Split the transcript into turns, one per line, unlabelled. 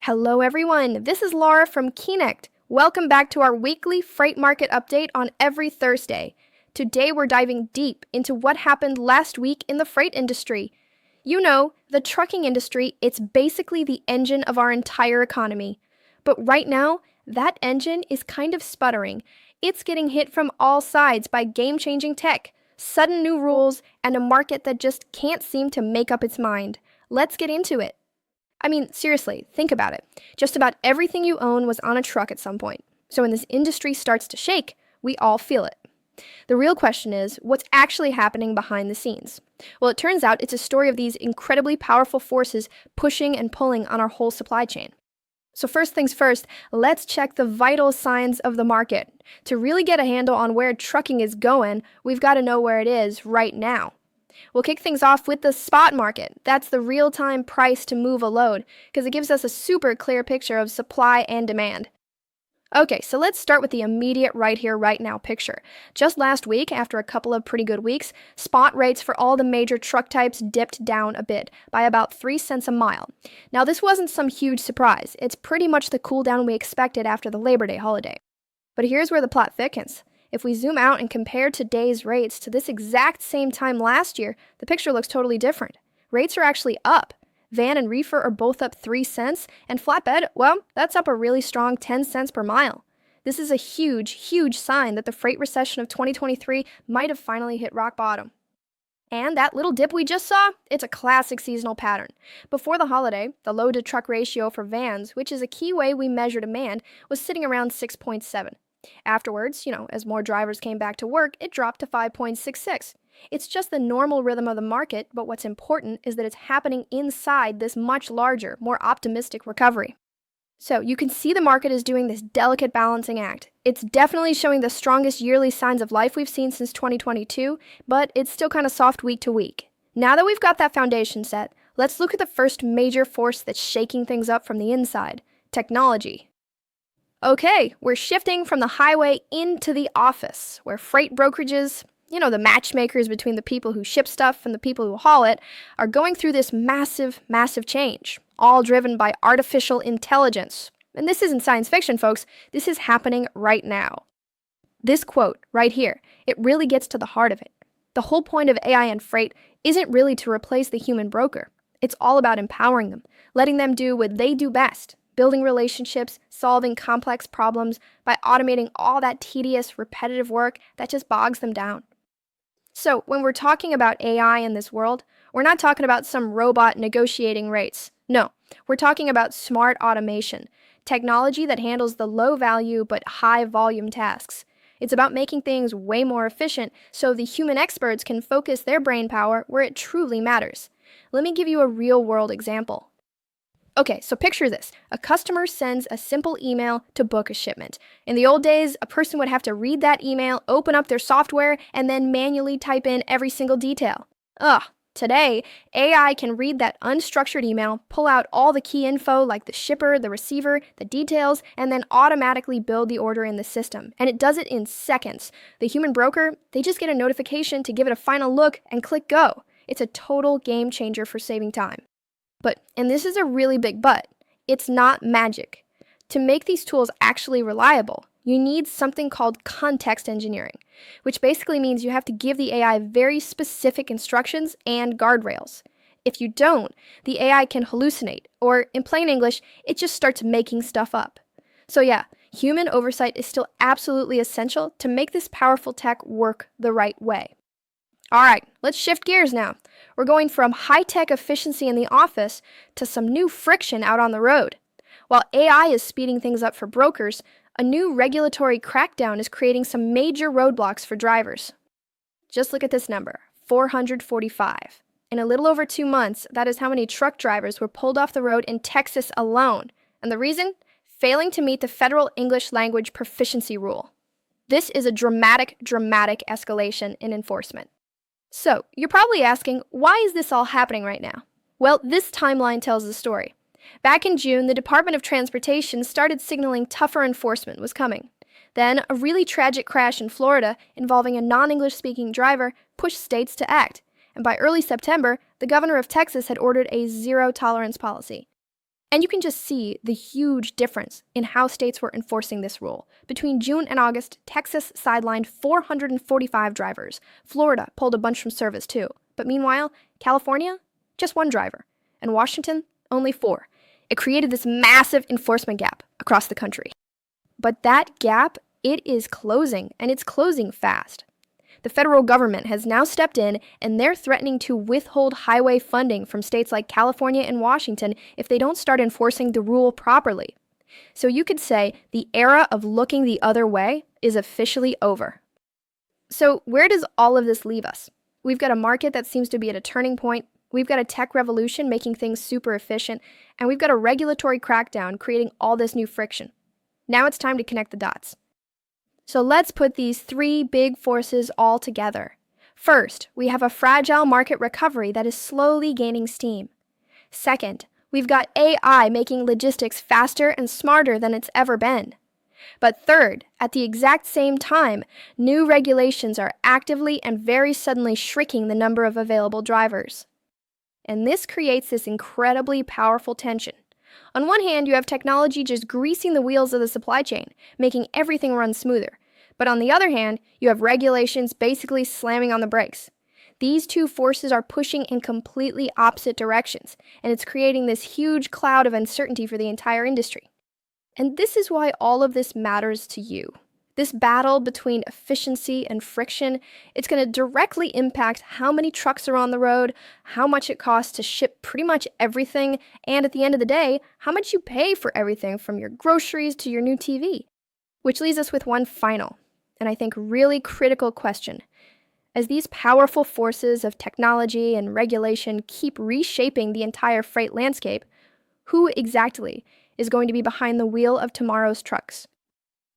Hello everyone, this is Laura from Keynnect. Welcome back to our weekly freight market update on every Thursday. Today we're diving deep into what happened last week in the freight industry. You know, the trucking industry, it's basically the engine of our entire economy. But right now, that engine is kind of sputtering. It's getting hit from all sides by game-changing tech, sudden new rules, and a market that just can't seem to make up its mind. Let's get into it. I mean, seriously, think about it. Just about everything you own was on a truck at some point. So when this industry starts to shake, we all feel it. The real question is, what's actually happening behind the scenes? Well, it turns out it's a story of these incredibly powerful forces pushing and pulling on our whole supply chain. So first things first, let's check the vital signs of the market. To really get a handle on where trucking is going, we've got to know where it is right now. We'll kick things off with the spot market. That's the real-time price to move a load, because it gives us a super clear picture of supply and demand. Okay, so let's start with the immediate right here, right now picture. Just last week, after a couple of pretty good weeks, spot rates for all the major truck types dipped down a bit, by about 3 cents a mile. Now, this wasn't some huge surprise. It's pretty much the cool down we expected after the Labor Day holiday. But here's where the plot thickens. If we zoom out and compare today's rates to this exact same time last year, the picture looks totally different. Rates are actually up. Van and reefer are both up 3 cents, and flatbed, well, that's up a really strong 10 cents per mile. This is a huge, huge sign that the freight recession of 2023 might have finally hit rock bottom. And that little dip we just saw, it's a classic seasonal pattern. Before the holiday, the load-to-truck ratio for vans, which is a key way we measure demand, was sitting around 6.7. Afterwards, as more drivers came back to work, it dropped to 5.66. It's just the normal rhythm of the market, but what's important is that it's happening inside this much larger, more optimistic recovery. So you can see the market is doing this delicate balancing act. It's definitely showing the strongest yearly signs of life we've seen since 2022, but it's still kind of soft week to week. Now that we've got that foundation set, let's look at the first major force that's shaking things up from the inside: technology. Okay, we're shifting from the highway into the office, where freight brokerages, the matchmakers between the people who ship stuff and the people who haul it, are going through this massive, massive change, all driven by artificial intelligence. And this isn't science fiction, folks. This is happening right now. This quote right here, it really gets to the heart of it. The whole point of AI and freight isn't really to replace the human broker. It's all about empowering them, letting them do what they do best: building relationships, solving complex problems by automating all that tedious, repetitive work that just bogs them down. So when we're talking about AI in this world, we're not talking about some robot negotiating rates. No, we're talking about smart automation, technology that handles the low-value but high-volume tasks. It's about making things way more efficient so the human experts can focus their brain power where it truly matters. Let me give you a real-world example. Okay, so picture this. A customer sends a simple email to book a shipment. In the old days, a person would have to read that email, open up their software, and then manually type in every single detail. Today, AI can read that unstructured email, pull out all the key info like the shipper, the receiver, the details, and then automatically build the order in the system. And it does it in seconds. The human broker, they just get a notification to give it a final look and click go. It's a total game changer for saving time. But, and this is a really big but, it's not magic. To make these tools actually reliable, you need something called context engineering, which basically means you have to give the AI very specific instructions and guardrails. If you don't, the AI can hallucinate, or in plain English, it just starts making stuff up. So yeah, human oversight is still absolutely essential to make this powerful tech work the right way. Alright, let's shift gears now. We're going from high-tech efficiency in the office to some new friction out on the road. While AI is speeding things up for brokers, a new regulatory crackdown is creating some major roadblocks for drivers. Just look at this number, 445. In a little over 2 months, that is how many truck drivers were pulled off the road in Texas alone. And the reason? Failing to meet the federal English language proficiency rule. This is a dramatic escalation in enforcement. So, you're probably asking, why is this all happening right now? Well, this timeline tells the story. Back in June, the Department of Transportation started signaling tougher enforcement was coming. Then, a really tragic crash in Florida involving a non-English speaking driver pushed states to act. And by early September, the governor of Texas had ordered a zero-tolerance policy. And you can just see the huge difference in how states were enforcing this rule. Between June and August, Texas sidelined 445 drivers. Florida pulled a bunch from service too. But meanwhile, California, just 1 driver. And Washington, only 4. It created this massive enforcement gap across the country. But that gap, it is closing, and it's closing fast. The federal government has now stepped in, and they're threatening to withhold highway funding from states like California and Washington if they don't start enforcing the rule properly. So you could say the era of looking the other way is officially over. So where does all of this leave us? We've got a market that seems to be at a turning point, we've got a tech revolution making things super efficient, and we've got a regulatory crackdown creating all this new friction. Now it's time to connect the dots. So let's put these 3 big forces all together. First, we have a fragile market recovery that is slowly gaining steam. Second, we've got AI making logistics faster and smarter than it's ever been. But third, at the exact same time, new regulations are actively and very suddenly shrinking the number of available drivers. And this creates this incredibly powerful tension. On one hand, you have technology just greasing the wheels of the supply chain, making everything run smoother. But on the other hand, you have regulations basically slamming on the brakes. These 2 forces are pushing in completely opposite directions, and it's creating this huge cloud of uncertainty for the entire industry. And this is why all of this matters to you. This battle between efficiency and friction, it's going to directly impact how many trucks are on the road, how much it costs to ship pretty much everything, and at the end of the day, how much you pay for everything from your groceries to your new TV. Which leaves us with one final, and I think really critical question. As these powerful forces of technology and regulation keep reshaping the entire freight landscape, who exactly is going to be behind the wheel of tomorrow's trucks?